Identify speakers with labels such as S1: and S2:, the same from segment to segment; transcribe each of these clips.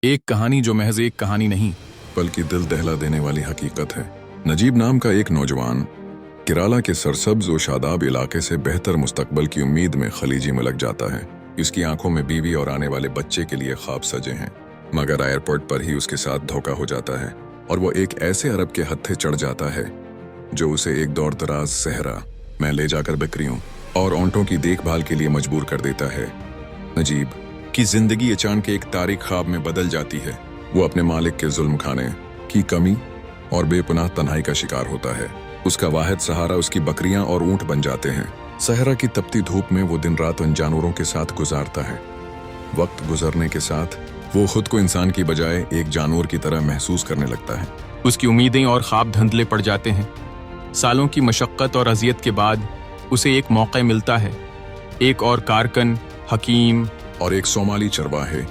S1: ایک کہانی جو محض ایک کہانی نہیں
S2: بلکہ دل دہلا دینے والی حقیقت ہے۔ نجیب نام کا ایک نوجوان کیرالہ کے سرسبز و شاداب علاقے سے بہتر مستقبل کی امید میں خلیجی ملک جاتا ہے۔ اس کی آنکھوں میں بیوی اور آنے والے بچے کے لیے خواب سجے ہیں، مگر ایئرپورٹ پر ہی اس کے ساتھ دھوکا ہو جاتا ہے اور وہ ایک ایسے عرب کے ہتھے چڑھ جاتا ہے جو اسے ایک دور دراز صحرا میں لے جا کر بکریوں اور اونٹوں کی دیکھ بھال کے لیے مجبور کر دیتا ہے۔ نجیب کی زندگی اچانک ایک تاریک خواب میں بدل جاتی ہے۔ وہ اپنے مالک کے ظلم کھانے کی کمی اور بے پناہ تنہائی کا شکار ہوتا ہے۔ اس کا واحد سہارا اس کی بکریاں اور اونٹ بن جاتے ہیں۔ صحرا کی تپتی دھوپ میں وہ دن رات ان جانوروں کے ساتھ گزارتا ہے۔ وقت گزرنے کے ساتھ وہ خود کو انسان کی بجائے ایک جانور کی طرح محسوس کرنے لگتا ہے۔
S1: اس کی امیدیں اور خواب دھندلے پڑ جاتے ہیں۔ سالوں کی مشقت اور اذیت کے بعد اسے ایک موقع ملتا ہے۔ ایک اور کارکن، حکیم
S2: اور ایک صومالی چرواہے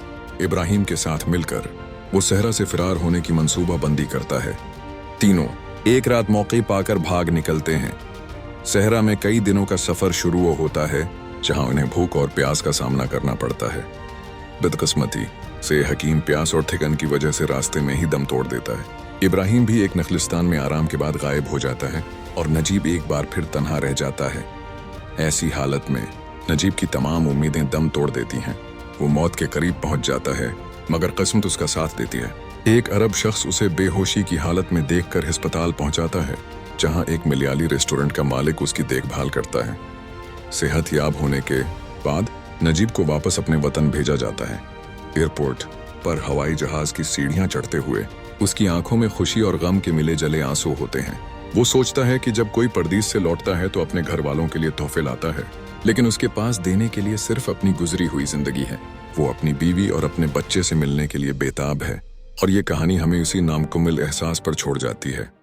S2: ابراہیم کے ساتھ مل کر وہ صحرا سے فرار ہونے کی منصوبہ بندی کرتا ہے۔ تینوں ایک رات موقع پا کر بھاگ نکلتے ہیں۔ صحرا میں کئی دنوں کا سفر شروع ہوتا ہے جہاں انہیں بھوک اور پیاس کا سامنا کرنا پڑتا ہے۔ بدقسمتی سے حکیم پیاس اور تھکن کی وجہ سے راستے میں ہی دم توڑ دیتا ہے۔ ابراہیم بھی ایک نخلستان میں آرام کے بعد غائب ہو جاتا ہے اور نجیب ایک بار پھر تنہا رہ جاتا ہے۔ ایسی حالت میں نجیب کی تمام امیدیں دم توڑ دیتی ہیں۔ وہ موت کے قریب پہنچ جاتا ہے مگر قسمت اس کا ساتھ دیتی ہے۔ ایک عرب شخص اسے بے ہوشی کی حالت میں دیکھ کر ہسپتال پہنچاتا ہے جہاں ایک ملیالی ریسٹورنٹ کا مالک اس کی دیکھ بھال کرتا ہے۔ صحت یاب ہونے کے بعد نجیب کو واپس اپنے وطن بھیجا جاتا ہے۔ ایئرپورٹ پر ہوائی جہاز کی سیڑھیاں چڑھتے ہوئے اس کی آنکھوں میں خوشی اور غم کے ملے جلے آنسو ہوتے ہیں۔ وہ سوچتا ہے کہ جب کوئی پردیس سے لوٹتا ہے تو اپنے گھر والوں کے لیے تحفے لاتا ہے، لیکن اس کے پاس دینے کے لیے صرف اپنی گزری ہوئی زندگی ہے۔ وہ اپنی بیوی اور اپنے بچے سے ملنے کے لیے بے تاب ہے، اور یہ کہانی ہمیں اسی نامکمل احساس پر چھوڑ جاتی ہے۔